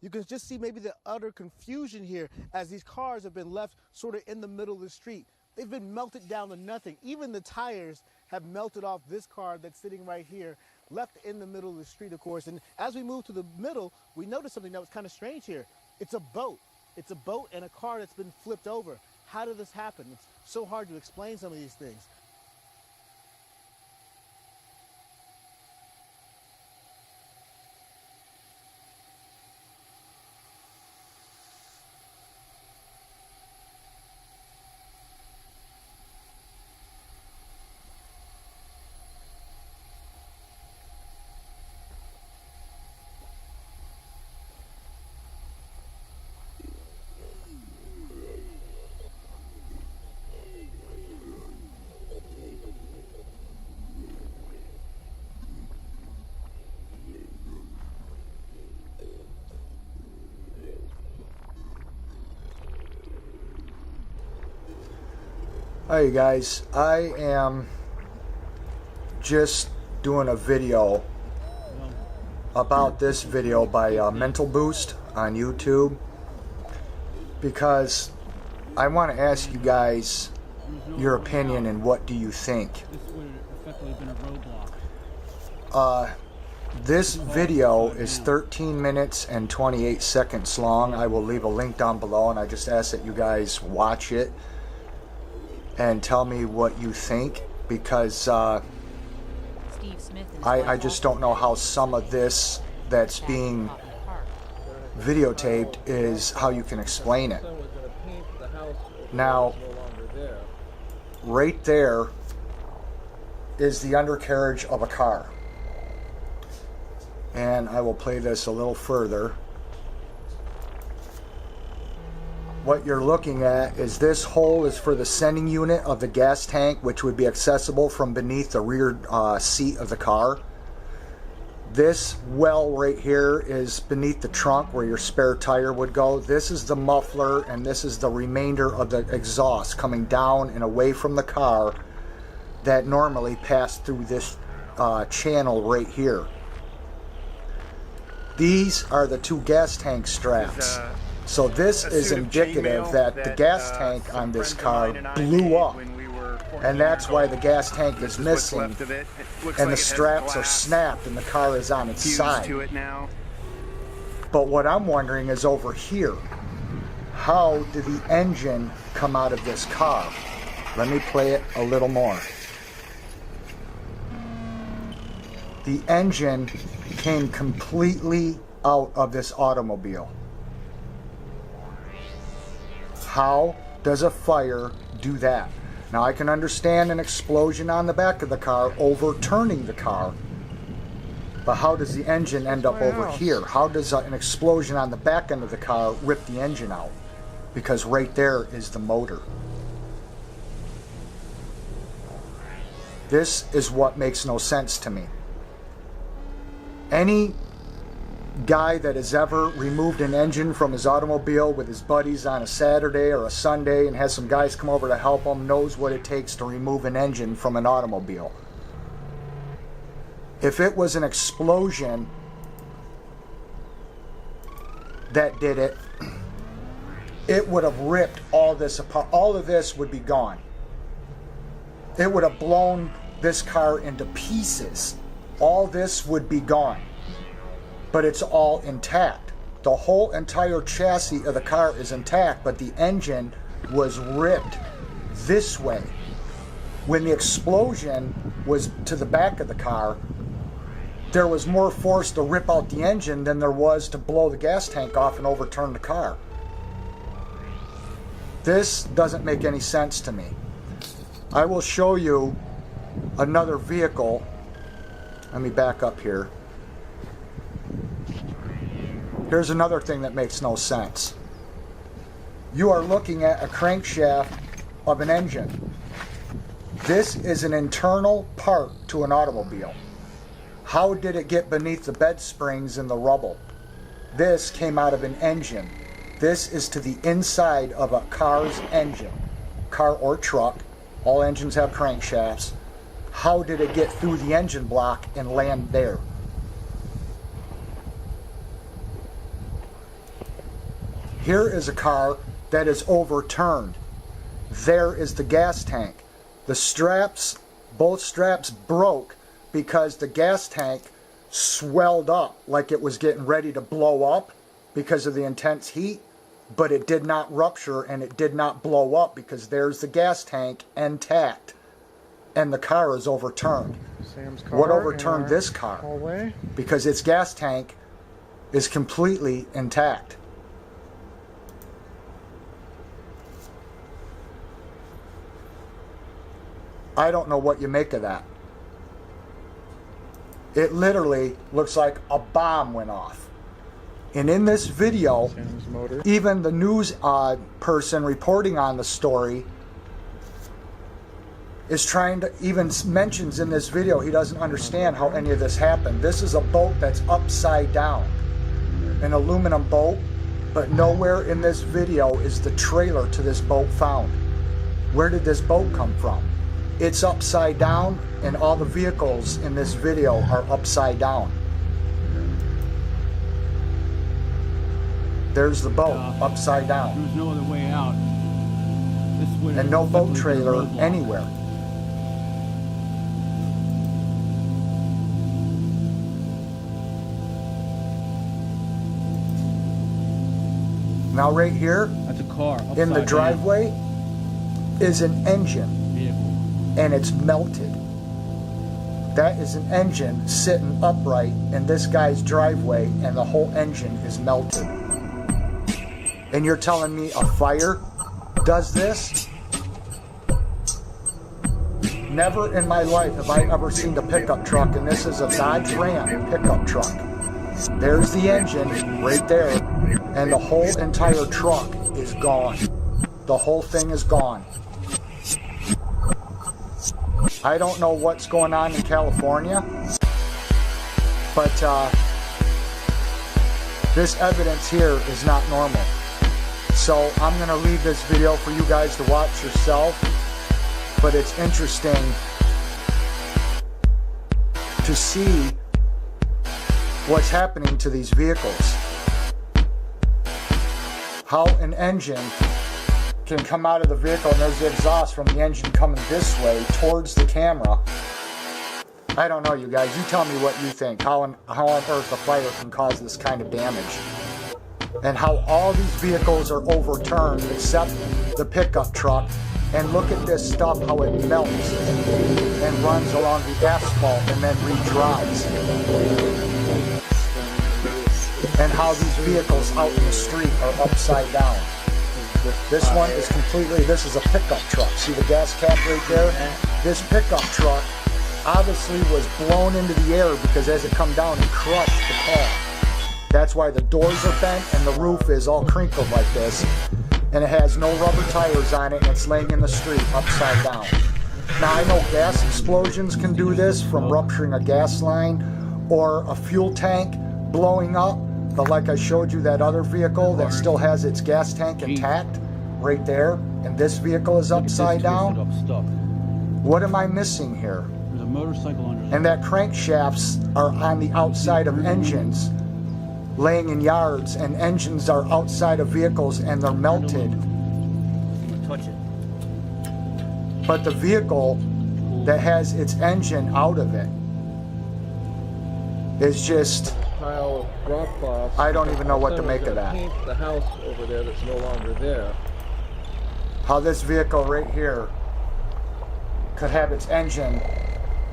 You can just see maybe the utter confusion here as these cars have been left sort of in the middle of the street. They've been melted down to nothing. Even the tires have melted off this car that's sitting right here, left in the middle of the street, of course. And as we move to the middle, we noticed something that was kind of strange here. It's a boat. It's a boat and a car that's been flipped over. How did this happen? It's so hard to explain some of these things. Hi guys, I am just doing a video about this video by Mental Boost on YouTube because I want to ask you guys your opinion and what do you think. This video is 13 minutes and 28 seconds long. I will leave a link down below and I just ask that you guys watch it and tell me what you think, because I just don't know how some of this that's being videotaped is how you can explain it. Now, right there is the undercarriage of a car. And I will play this a little further. What you're looking at is this hole is for the sending unit of the gas tank, which would be accessible from beneath the rear seat of the car. This well right here is beneath the trunk where your spare tire would go. This is the muffler, and this is the remainder of the exhaust coming down and away from the car that normally pass through this channel right here. These are the two gas tank straps. So this is indicative that the gas tank on this car blew up, and that's why the gas tank is missing, and the straps are snapped and the car is on its side. But what I'm wondering is over here, how did the engine come out of this car? Let me play it a little more. The engine came completely out of this automobile. How does a fire do that? Now I can understand an explosion on the back of the car overturning the car, but how does the engine end up over here? How does an explosion on the back end of the car rip the engine out? Because right there is the motor. This is what makes no sense to me. Any guy that has ever removed an engine from his automobile with his buddies on a Saturday or a Sunday and has some guys come over to help him knows what it takes to remove an engine from an automobile. If it was an explosion that did it, it would have ripped all this apart. All of this would be gone. It would have blown this car into pieces. All this would be gone. But it's all intact. The whole entire chassis of the car is intact, but the engine was ripped this way. When the explosion was to the back of the car, there was more force to rip out the engine than there was to blow the gas tank off and overturn the car. This doesn't make any sense to me. I will show you another vehicle. Let me back up here. Here's another thing that makes no sense. You are looking at a crankshaft of an engine. This is an internal part to an automobile. How did it get beneath the bed springs and the rubble? This came out of an engine. This is to the inside of a car's engine. Car or truck. All engines have crankshafts. How did it get through the engine block and land there? Here is a car that is overturned. There is the gas tank. The straps, both straps broke because the gas tank swelled up like it was getting ready to blow up because of the intense heat, but it did not rupture and it did not blow up because there's the gas tank intact and the car is overturned. Sam's car. What overturned this car? Hallway. Because its gas tank is completely intact. I don't know what you make of that. It literally looks like a bomb went off. And in this video, even the news person reporting on the story is trying to, even mentions in this video, he doesn't understand how any of this happened. This is a boat that's upside down, an aluminum boat, but nowhere in this video is the trailer to this boat found. Where did this boat come from? It's upside down, and all the vehicles in this video are upside down. There's the boat, upside down. There's no other way out. This and no boat trailer anywhere. Now right here, that's a car. In the driveway is an engine. And it's melted. That is an engine sitting upright in this guy's driveway, and the whole engine is melted. And you're telling me a fire does this? Never in my life have I ever seen a pickup truck, and this is a Dodge Ram pickup truck. There's the engine right there, and the whole entire truck is gone. The whole thing is gone. I don't know what's going on in California, but this evidence here is not normal. So I'm going to leave this video for you guys to watch yourself, but it's interesting to see what's happening to these vehicles. How an engine can come out of the vehicle and there's the exhaust from the engine coming this way towards the camera. I don't know, you guys. You tell me what you think. How on earth a fire can cause this kind of damage. And how all these vehicles are overturned except the pickup truck. And look at this stuff, how it melts and runs along the asphalt and then re-dries. And how these vehicles out in the street are upside down. This one is completely, this is a pickup truck. See the gas cap right there? This pickup truck obviously was blown into the air because as it come down, it crushed the car. That's why the doors are bent and the roof is all crinkled like this. And it has no rubber tires on it and it's laying in the street upside down. Now I know gas explosions can do this from rupturing a gas line or a fuel tank blowing up. But like I showed you that other vehicle that still has its gas tank intact right there, and this vehicle is upside down. What am I missing here? There's a motorcycle under. And that crankshafts are on the outside of engines, laying in yards, and engines are outside of vehicles and they're melted. Touch it. But the vehicle that has its engine out of it is just, Pile of rock cloths. I don't even know what to make of that. Paint the house over there that's no longer there. How this vehicle right here could have its engine,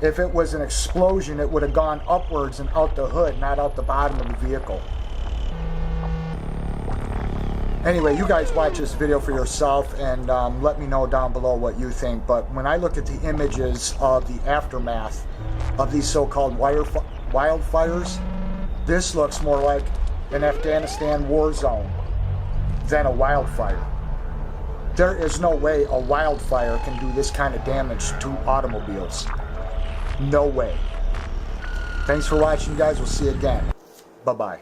if it was an explosion, it would have gone upwards and out the hood, not out the bottom of the vehicle. Anyway, you guys watch this video for yourself and let me know down below what you think. But when I look at the images of the aftermath of these so-called wildfires, this looks more like an Afghanistan war zone than a wildfire. There is no way a wildfire can do this kind of damage to automobiles. No way. Thanks for watching, guys. We'll see you again. Bye-bye.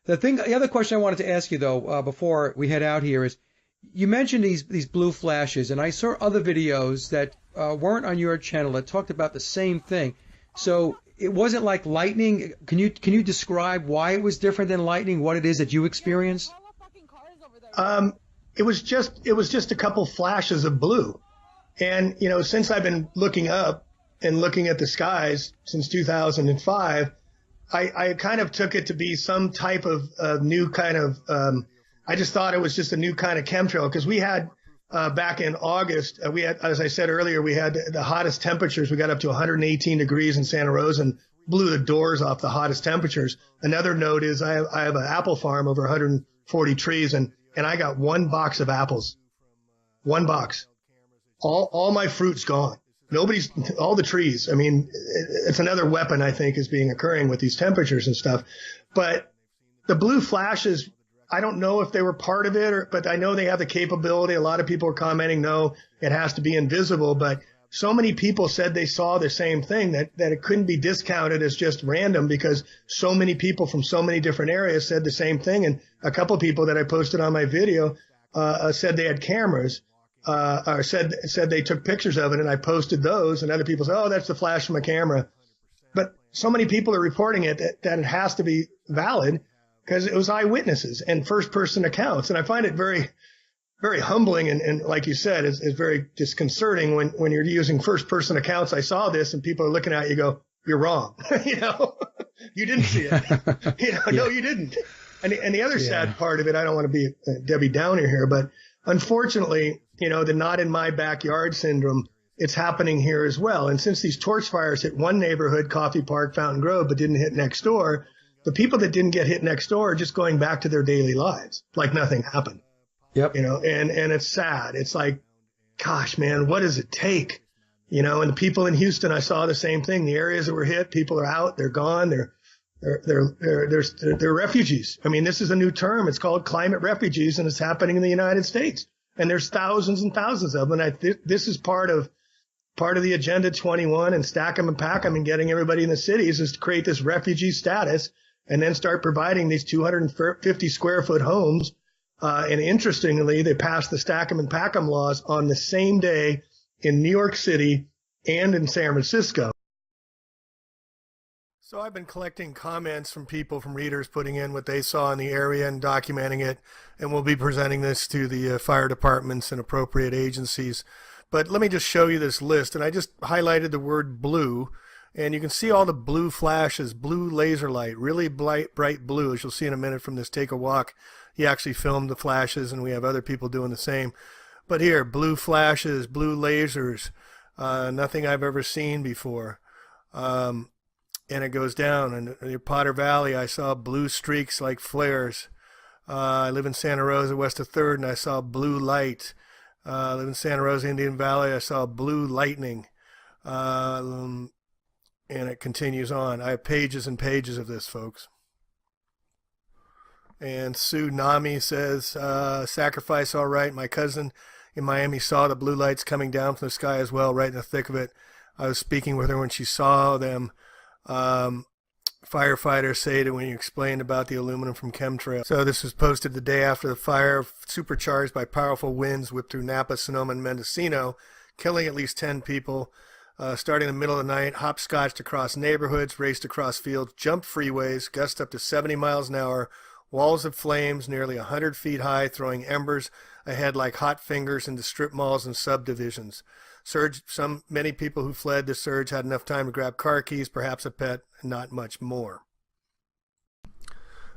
The other question I wanted to ask you, though, before we head out here is, you mentioned these blue flashes, and I saw other videos that weren't on your channel that talked about the same thing. So it wasn't like lightning. Can you describe why it was different than lightning? What it is that you experienced? It was just a couple flashes of blue. And, you know, since I've been looking up and looking at the skies since 2005, I kind of took it to be some type of new kind of, I just thought it was just a new kind of chemtrail, because we had, back in August, we had, as I said earlier, we had the hottest temperatures. We got up to 118 degrees in Santa Rosa and blew the doors off the hottest temperatures. Another note is I have an apple farm over 140 trees, and I got one box of apples. One box. All my fruit's gone. All the trees. I mean, it's another weapon I think is being occurring with these temperatures and stuff. But the blue flashes, I don't know if they were part of it, but I know they have the capability. A lot of people are commenting, no, it has to be invisible. But so many people said they saw the same thing that it couldn't be discounted as just random, because so many people from so many different areas said the same thing. And a couple of people that I posted on my video said they had cameras. Or said they took pictures of it, and I posted those, and other people said, oh, that's the flash from a camera. But so many people are reporting it that it has to be valid, because it was eyewitnesses and first-person accounts. And I find it very, very humbling, and like you said, is very disconcerting when you're using first-person accounts. I saw this, and people are looking at you, go, you're wrong. You know, you didn't see it. You know, no, you didn't. And the other sad part of it, I don't want to be Debbie Downer here, but unfortunately, you know, the not in my backyard syndrome, it's happening here as well. And since these torch fires hit one neighborhood, Coffee Park, Fountain Grove, but didn't hit next door, the people that didn't get hit next door are just going back to their daily lives like nothing happened. Yep. You know, and it's sad. It's like, gosh, man, what does it take? You know, and the people in Houston, I saw the same thing. The areas that were hit, people are out, they're gone, they're refugees. I mean, this is a new term. It's called climate refugees, and it's happening in the United States. And there's thousands and thousands of them. And this is part of the Agenda 21 and stack 'em and pack 'em and getting everybody in the cities, is to create this refugee status and then start providing these 250 square foot homes. And interestingly, they passed the stack 'em and pack 'em laws on the same day in New York City and in San Francisco. So I've been collecting comments from people, from readers, putting in what they saw in the area and documenting it, and we'll be presenting this to the fire departments and appropriate agencies. But let me just show you this list, and I just highlighted the word blue, and you can see all the blue flashes, blue laser light, really bright blue, as you'll see in a minute from this Take a Walk. He actually filmed the flashes, and we have other people doing the same. But here, blue flashes, blue lasers, nothing I've ever seen before. And it goes down. And in Potter Valley, I saw blue streaks like flares. I live in Santa Rosa, west of 3rd, and I saw blue light. I live in Santa Rosa, Indian Valley. I saw blue lightning. And it continues on. I have pages and pages of this, folks. And Sue Nami says, sacrifice all right. My cousin in Miami saw the blue lights coming down from the sky as well, right in the thick of it. I was speaking with her when she saw them. Firefighters say that when you explained about the aluminum from chemtrails. So this was posted the day after the fire, supercharged by powerful winds, whipped through Napa, Sonoma, and Mendocino, killing at least 10 people. Starting in the middle of the night, hopscotched across neighborhoods, raced across fields, jumped freeways, gusts up to 70 miles an hour, walls of flames nearly 100 feet high, throwing embers ahead like hot fingers into strip malls and subdivisions. Many people who fled the surge had enough time to grab car keys, perhaps a pet, and not much more.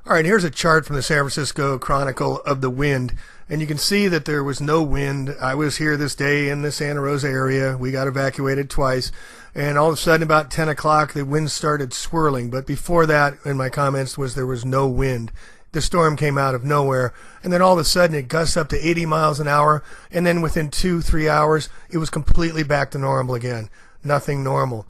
All right, here's a chart from the San Francisco Chronicle of the wind, and you can see that there was no wind. I was here this day in the Santa Rosa area. We got evacuated twice, and all of a sudden about 10 o'clock the wind started swirling, but before that, in my comments, there was no wind. The storm came out of nowhere, and then all of a sudden it gusts up to 80 miles an hour, and then within 2-3 hours it was completely back to normal again. Nothing normal.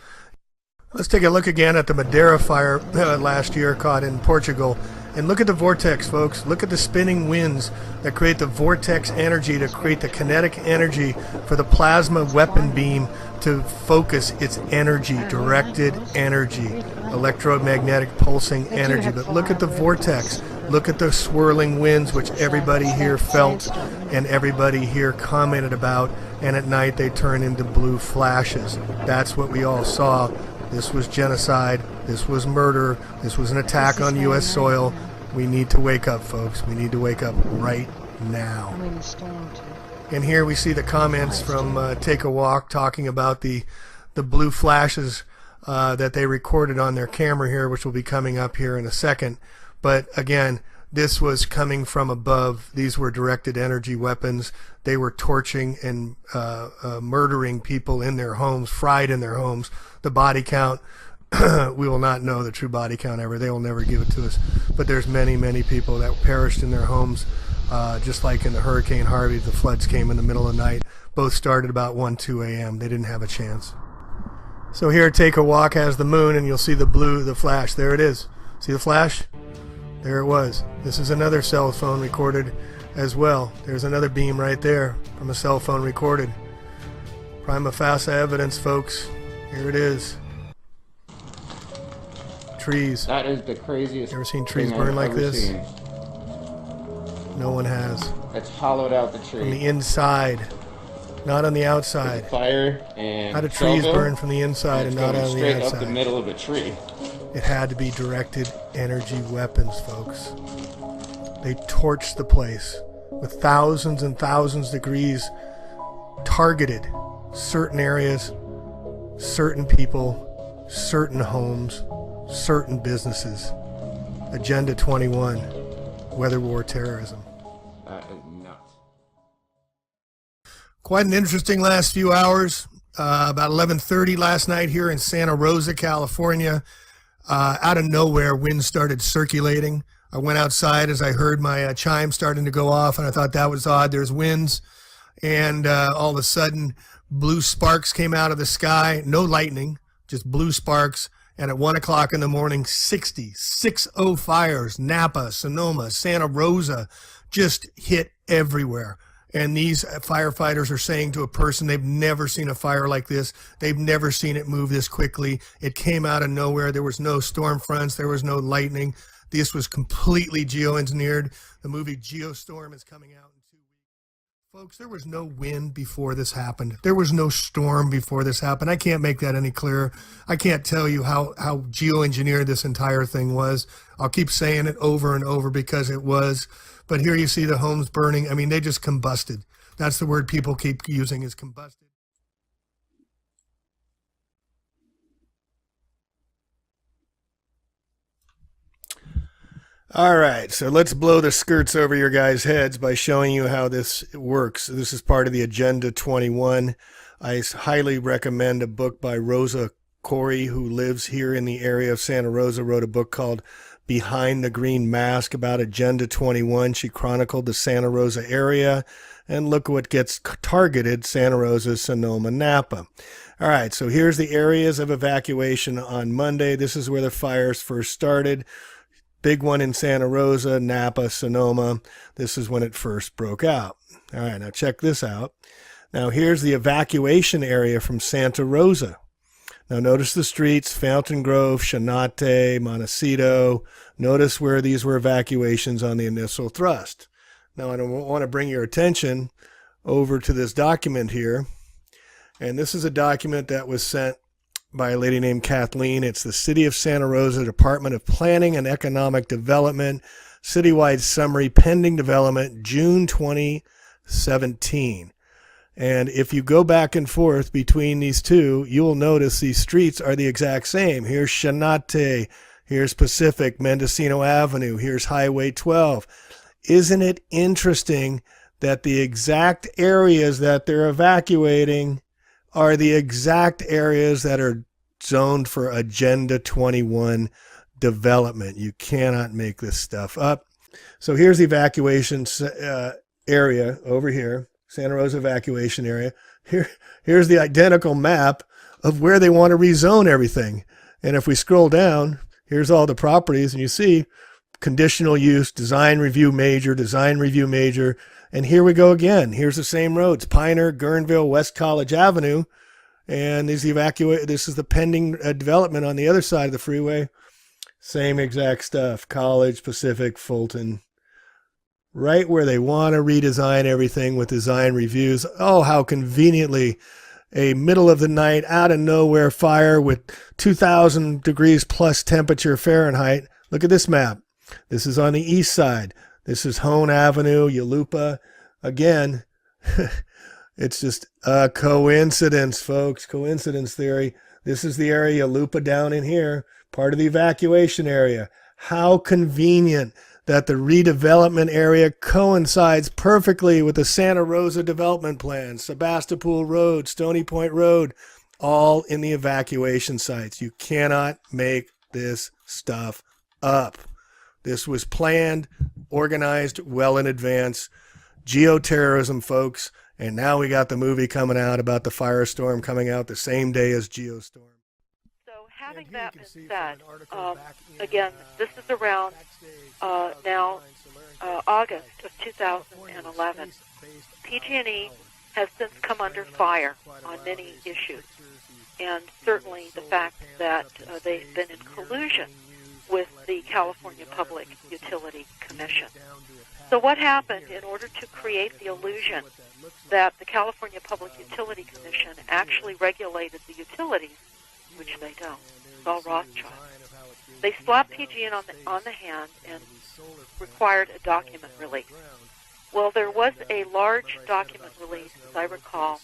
Let's take a look again at the Madeira fire last year caught in Portugal, and look at the vortex, folks. Look at the spinning winds that create the vortex energy to create the kinetic energy for the plasma weapon beam to focus its energy, directed energy, electromagnetic pulsing energy. But look at the vortex. Look at the swirling winds, which everybody here felt and everybody here commented about, and at night they turn into blue flashes. That's what we all saw. This was genocide. This was murder. This was an attack on U.S. soil. We need to wake up, folks. We need to wake up right now. I'm in the storm too. And here we see the comments from Take a Walk talking about the blue flashes that they recorded on their camera here, which will be coming up here in a second. But again, this was coming from above. These were directed energy weapons. They were torching and murdering people in their homes, fried in their homes. The body count, we will not know the true body count ever. They will never give it to us. But there's many, many people that perished in their homes. Just like in the Hurricane Harvey, the floods came in the middle of the night. Both started about 1, 2 a.m. They didn't have a chance. So here, Take a Walk has the moon, and you'll see the flash. There it is. See the flash? There it was. This is another cell phone recorded as well. There's another beam right there from a cell phone recorded. Prima facie evidence, folks. Here it is. Trees. That is the craziest. Ever seen trees burn like this? Seen. No one has. It's hollowed out the tree. From the inside, not on the outside. Fire and how do trees burn from the inside and not on the straight outside? Up the middle of a tree. It had to be directed energy weapons, folks. They torched the place with thousands and thousands of degrees, targeted certain areas, certain people, certain homes, certain businesses. Agenda 21, weather war terrorism. That is nuts. Quite an interesting last few hours. About 11:30 last night here in Santa Rosa, California. Out of nowhere, wind started circulating. I went outside as I heard my chime starting to go off, and I thought that was odd. There's winds, and all of a sudden, blue sparks came out of the sky. No lightning, just blue sparks. And at 1 o'clock in the morning, 60 fires, Napa, Sonoma, Santa Rosa, just hit everywhere. And these firefighters are saying to a person they've never seen a fire like this. They've never seen it move this quickly. It came out of nowhere. There was no storm fronts. There was no lightning. This was completely geoengineered. The movie Geostorm is coming out in 2 weeks. Folks, there was no wind before this happened. There was no storm before this happened. I can't make that any clearer. I can't tell you how geoengineered this entire thing was. I'll keep saying it over and over because it was. But here you see the homes burning. I mean, they just combusted. That's the word people keep using, is combusted. All right, so let's blow the skirts over your guys' heads by showing you how this works. This is part of the Agenda 21. I highly recommend a book by Rosa Corey, who lives here in the area of Santa Rosa, wrote a book called Behind the Green Mask about Agenda 21. She chronicled the Santa Rosa area, and look what gets targeted: Santa Rosa, Sonoma, Napa. All right, so here's the areas of evacuation on Monday. This is where the fires first started. Big one in Santa Rosa, Napa, Sonoma. This is when it first broke out. All right, now check this out. Now here's the evacuation area from Santa Rosa. Now notice the streets: Fountain Grove, Chanate, Montecito. Notice where these were evacuations on the initial thrust. Now I want to bring your attention over to this document here. And this is a document that was sent by a lady named Kathleen. It's the City of Santa Rosa Department of Planning and Economic Development Citywide Summary Pending Development, June 2017. And if you go back and forth between these two, you will notice these streets are the exact same. Here's Chanate, here's Pacific, Mendocino Avenue, here's Highway 12. Isn't it interesting that the exact areas that they're evacuating are the exact areas that are zoned for Agenda 21 development? You cannot make this stuff up. So here's the evacuation area over here, Santa Rosa evacuation area. Here's the identical map of where they want to rezone everything. And if we scroll down, here's all the properties, and you see conditional use, design review major, design review major. And here we go again. Here's the same roads: Piner, Guerneville, West College Avenue. And this is the pending development on the other side of the freeway. Same exact stuff: College, Pacific, Fulton. Right where they want to redesign everything with design reviews. Oh, how conveniently a middle of the night, out of nowhere fire with 2,000 degrees plus temperature Fahrenheit. Look at this map. This is on the east side. This is Hone Avenue, Yalupa. Again, it's just a coincidence, folks. Coincidence theory. This is the area, Yalupa down in here, part of the evacuation area. How convenient that the redevelopment area coincides perfectly with the Santa Rosa development plan, Sebastopol Road, Stony Point Road, all in the evacuation sites. You cannot make this stuff up. This was planned, organized well in advance. Geoterrorism, folks. And now we got the movie coming out about the firestorm coming out the same day as Geostorm. So having that been said, again, this is around now August of 2011. PG&E has since come under fire on many issues, and certainly the fact that they've been in collusion with the California Public Utility Commission. So what happened in order to create the illusion that the California Public Utility Commission actually regulated the utilities, which they don't. It's all Rothschild. They slapped PG&E on the hand and required a document release. Well, there was a large document release, as I recall,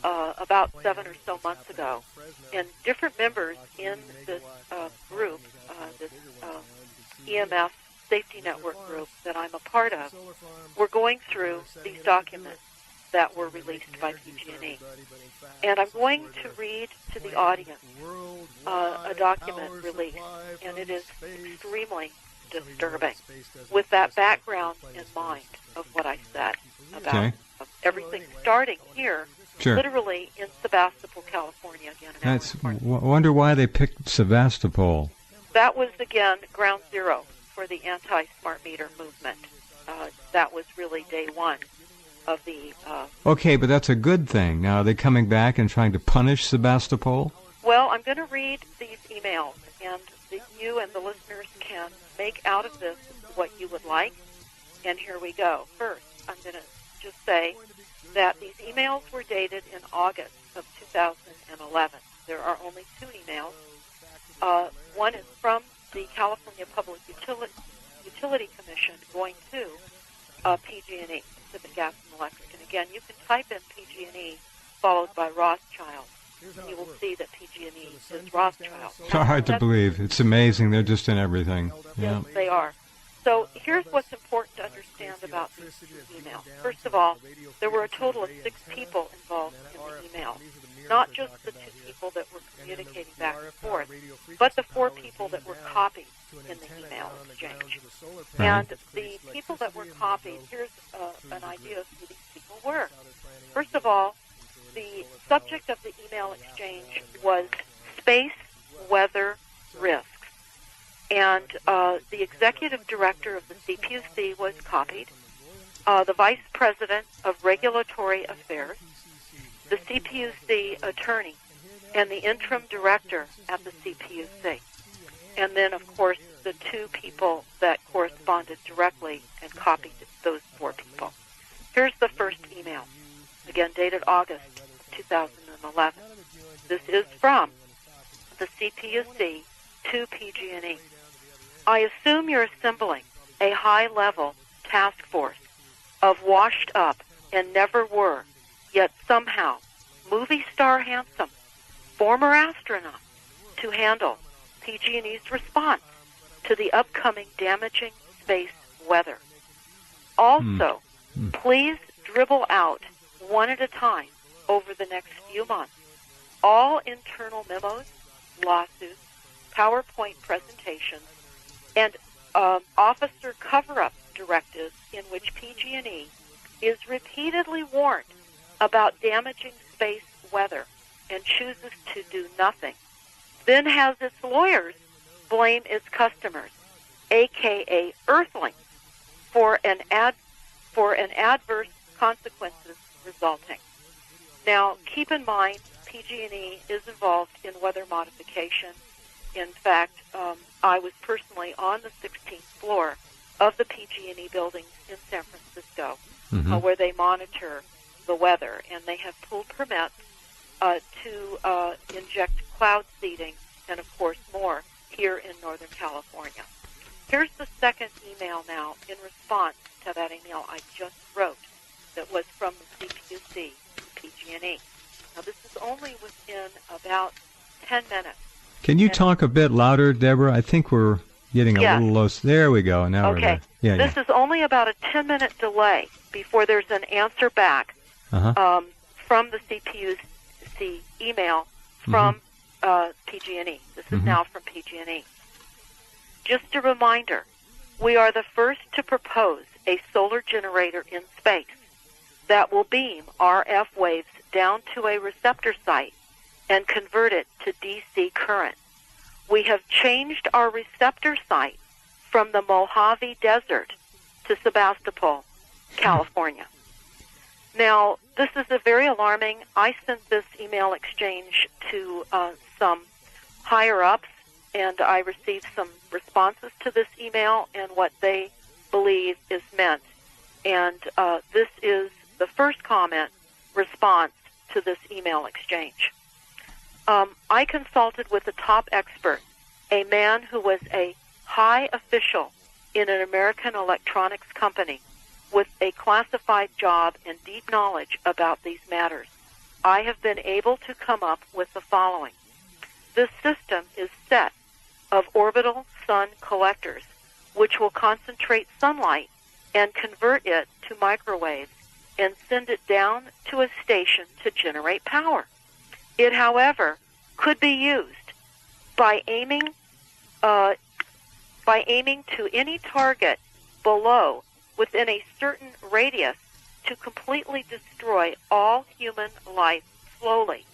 about 7 or so months ago, and different members in this group, this EMF Safety Network group that I'm a part of, were going through these documents that were released by PG&E. And I'm going to read to the audience a document release, and it is extremely disturbing with that background in mind of what I said about everything starting here, literally in Sebastopol, California. Again, wonder why they picked Sebastopol. That was, again, ground zero for the anti-smart meter movement. That was really day one of the... Okay, but that's a good thing. Now, are they coming back and trying to punish Sebastopol? Well, I'm going to read these emails, and you and the listeners can make out of this what you would like. And here we go. First, I'm going to just say that these emails were dated in August of 2011. There are only two emails. One is from the California Public Utility Commission going to PG&E, Pacific Gas and Electric. And again, you can type in PG&E followed by Rothschild, and you will see that PG&E is Rothschild. It's hard to believe. It's amazing. They're just in everything. Yes, they are. So here's what's important to understand about these emails. First of all, there were a total of 6 people involved in the email. Not just the 2 people that were communicating back and forth, but the 4 people that were copied in the email exchange. And the people that were copied, here's an idea of who these people were. First of all, the subject of the email exchange was space weather risks. And the executive director of the CPUC was copied, the vice president of regulatory affairs, the CPUC attorney, and the interim director at the CPUC. And then, of course, the 2 people that corresponded directly and copied those 4 people. Here's the first email, again dated August 2011. This is from the CPUC to PG&E. I assume you're assembling a high-level task force of washed-up and never were, yet somehow movie star handsome, former astronaut, to handle PG&E's response to the upcoming damaging space weather. Also, please dribble out one at a time over the next few months all internal memos, lawsuits, PowerPoint presentations, and officer cover-up directives in which PG&E is repeatedly warned about damaging space weather and chooses to do nothing, then has its lawyers blame its customers, a.k.a. Earthlings, for an adverse consequences resulting. Now, keep in mind, PG&E is involved in weather modification. In fact, I was personally on the 16th floor of the PG&E buildings in San Francisco, where they monitor the weather, and they have pulled permits to inject cloud seeding and, of course, more here in Northern California. Here's the second email now in response to that email I just wrote that was from the CPUC PG&E. Now, this is only within about 10 minutes. Can you talk a bit louder, Deborah? I think we're getting a little low. There we go. Now we're there. Yeah, this is only about a 10-minute delay before there's an answer back from the CPUC email from PG&E. This is now from PG&E. Just a reminder, we are the first to propose a solar generator in space that will beam RF waves down to a receptor site and convert it to DC current. We have changed our receptor site from the Mojave Desert to Sebastopol, California. Now, this is a very alarming. I sent this email exchange to some higher-ups, and I received some responses to this email and what they believe is meant. And this is the first comment response to this email exchange. I consulted with a top expert, a man who was a high official in an American electronics company with a classified job and deep knowledge about these matters. I have been able to come up with the following. This system is set of orbital sun collectors, which will concentrate sunlight and convert it to microwaves and send it down to a station to generate power. It, however, could be used by aiming to any target below within a certain radius to completely destroy all human life slowly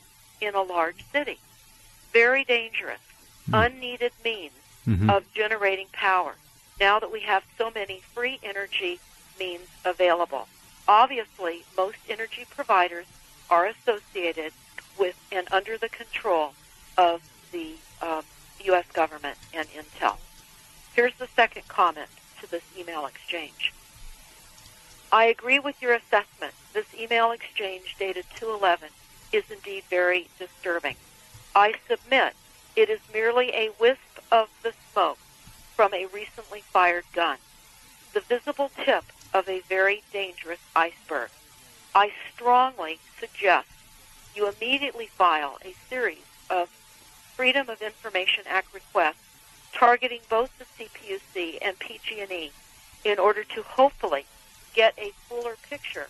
in a large city. Very dangerous, unneeded means of generating power now that we have so many free energy means available. Obviously, most energy providers are associated with and under the control of the U.S. government and Intel. Here's the second comment to this email exchange. I agree with your assessment. This email exchange dated 2/11 is indeed very disturbing. I submit it is merely a wisp of the smoke from a recently fired gun, the visible tip of a very dangerous iceberg. I strongly suggest you immediately file a series of Freedom of Information Act requests targeting both the CPUC and PG&E in order to hopefully get a fuller picture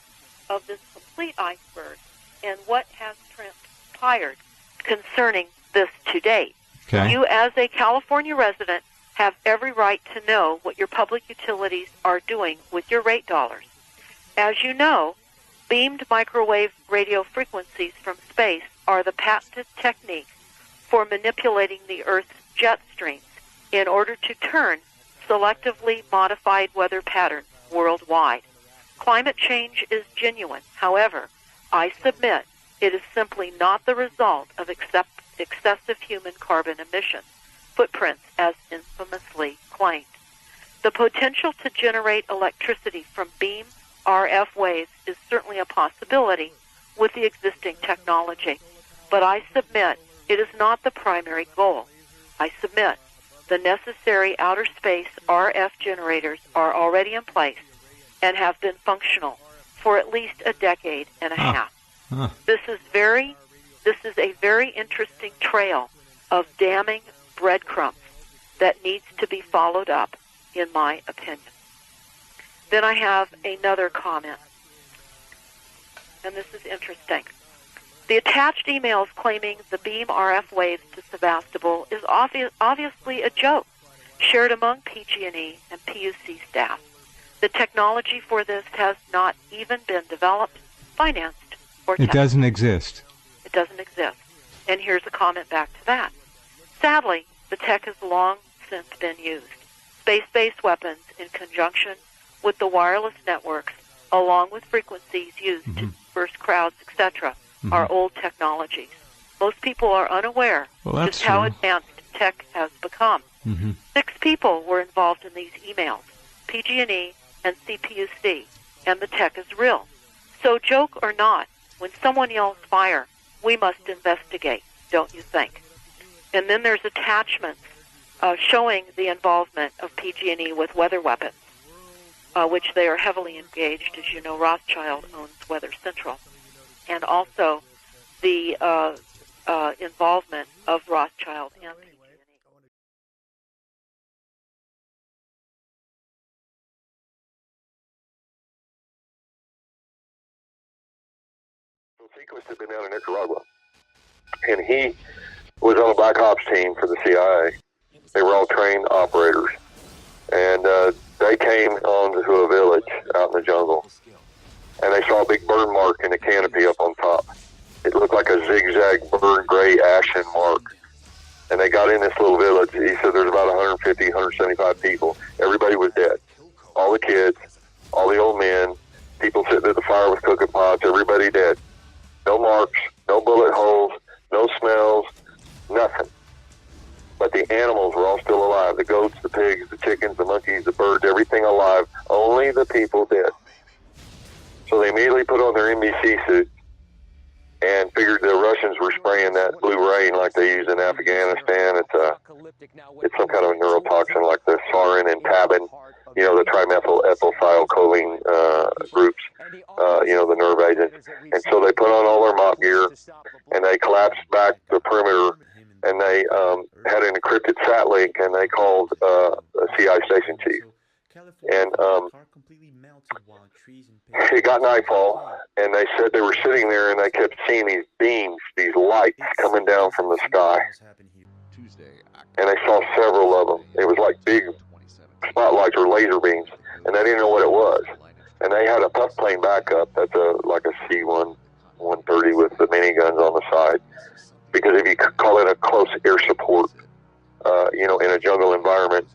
of this complete iceberg and what has transpired concerning this to date. Okay. You, as a California resident, have every right to know what your public utilities are doing with your rate dollars. As you know, beamed microwave radio frequencies from space are the patented technique for manipulating the Earth's jet streams in order to turn selectively modified weather patterns worldwide. Climate change is genuine. However, I submit it is simply not the result of excessive human carbon emissions footprints as infamously claimed. The potential to generate electricity from beam RF waves is certainly a possibility with the existing technology, but I submit it is not the primary goal. I submit the necessary outer space RF generators are already in place and have been functional for at least a decade and a half. This is a very interesting trail of damning breadcrumbs that needs to be followed up, in my opinion. Then I have another comment, and this is interesting. The attached emails claiming the beam RF waves to Sebastopol is obviously a joke shared among PG&E and PUC staff. The technology for this has not even been developed, financed, or tested. It doesn't exist. It doesn't exist. And here's a comment back to that. Sadly, the tech has long since been used. Space-based weapons in conjunction with the wireless networks, along with frequencies used to disperse crowds, etc., are old technologies. Most people are unaware just how advanced tech has become. 6 people were involved in these emails, PG&E and CPUC, and the tech is real. So joke or not, when someone yells fire, we must investigate, don't you think? And then there's attachments showing the involvement of PG&E with weather weapons, which they are heavily engaged. As you know, Rothschild owns Weather Central, and also the involvement of Rothschild and PG&E. Sequest had been down in Nicaragua, and he was on a black ops team for the CIA. They were all trained operators, and they came onto a village out in the jungle, and they saw a big burn mark in the canopy up on top. It looked like a zigzag burn gray ashen mark, and they got in this little village. He said there's about 150, 175 people. Everybody was dead. All the kids, all the old men, people sitting at the fire with cooking pots, everybody dead. No marks, no bullet holes, no smells, nothing. But the animals were all still alive. The goats, the pigs, the chickens, the monkeys, the birds, everything alive. Only the people dead. So they immediately put on their NBC suits and figured the Russians were spraying that blue rain like they use in Afghanistan. It's some kind of neurotoxin like the sarin and tabin, you know, the trimethyl ethylthiocholine groups, you know, the nerve agents. And so they put on all their mop gear, and they collapsed back the perimeter, and they had an encrypted sat link, and they called a CI station chief. And it got nightfall, and they said they were sitting there, and they kept seeing these beams, these lights coming down from the sky. And they saw several of them. It was like big spotlights or laser beams, and they didn't know what it was. And they had a puff plane backup. That's like a C-130 with the miniguns on the side. Because if you call it a close air support, you know, in a jungle environment,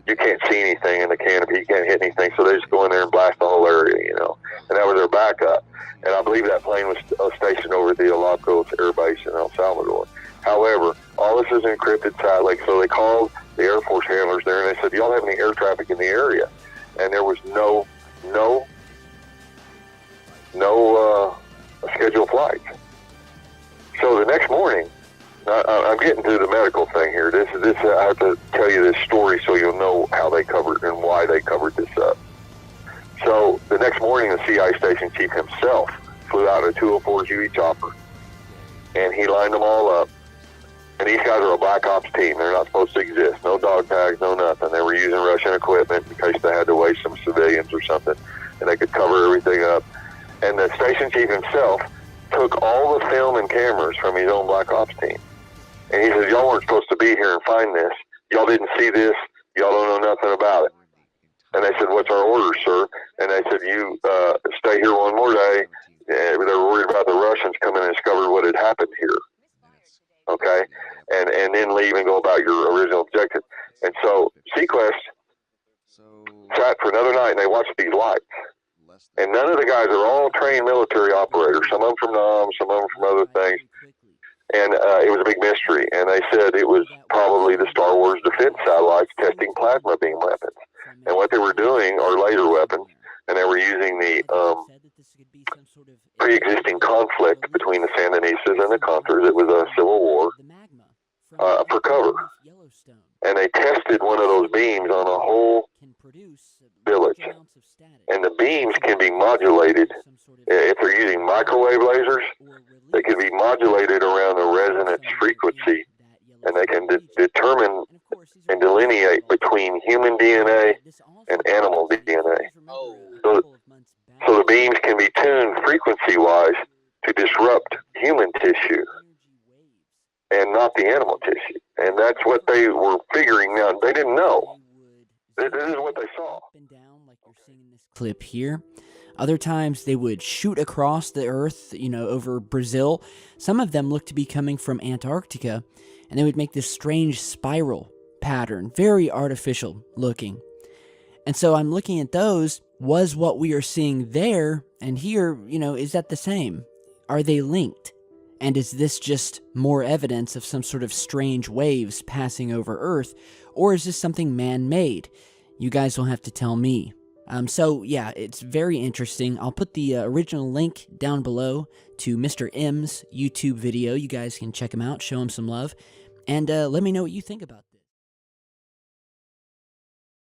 you can't see anything in the canopy, you can't hit anything, so they just go in there and blast the whole area, you know. And that was their backup. And I believe that plane was stationed over the Ilocos Air Base in El Salvador. However, all this is encrypted sat link, so they called the Air Force handlers there, and they said, do y'all have any air traffic in the area? And there was no scheduled flights. So the next morning, I'm getting to the medical thing here. This I have to tell you this story so you'll know how they covered and why they covered this up. So the next morning, the CI station chief himself flew out a 204 Huey chopper, and he lined them all up. And these guys are a black ops team. They're not supposed to exist. No dog tags, no nothing. They were using Russian equipment in case they had to waste some civilians or something, and they could cover everything up. And the station chief himself took all the film and cameras from his own black ops team. And he said, y'all weren't supposed to be here and find this. Y'all didn't see this. Y'all don't know nothing about it. And they said, what's our orders, sir? And they said, you stay here one more day. They were worried about the Russians coming and discover what had happened here. Okay? And then leave and go about your original objective. And so Sequest sat for another night, and they watched these lights. And none of the guys are all trained military operators. Some of them from NOM, some of them from other things. And it was a big mystery. And they said it was probably the Star Wars defense satellites testing plasma beam weapons. And what they were doing are laser weapons. And they were using the pre-existing conflict between the Sandinistas and the Contras. It was a civil war for cover. And they tested one of those beams on a whole village. And the beams can be modulated. If they're using microwave lasers, they can be modulated around the resonance frequency, and they can determine and delineate between human DNA and animal DNA. So the beams can be tuned frequency-wise to disrupt human tissue and not the animal tissue. And that's what they were figuring out. They didn't know. This is what they saw. Clip here. Other times they would shoot across the earth, you know, over Brazil. Some of them looked to be coming from Antarctica, and they would make this strange spiral pattern, very artificial looking. And so I'm looking at those. Was what we are seeing there and here, you know, is that the same? Are they linked? And is this just more evidence of some sort of strange waves passing over Earth, or is this something man-made? You guys will have to tell me. So yeah, it's very interesting. I'll put the original link down below to Mr. M's YouTube video. You guys can check him out, show him some love, and let me know what you think about it.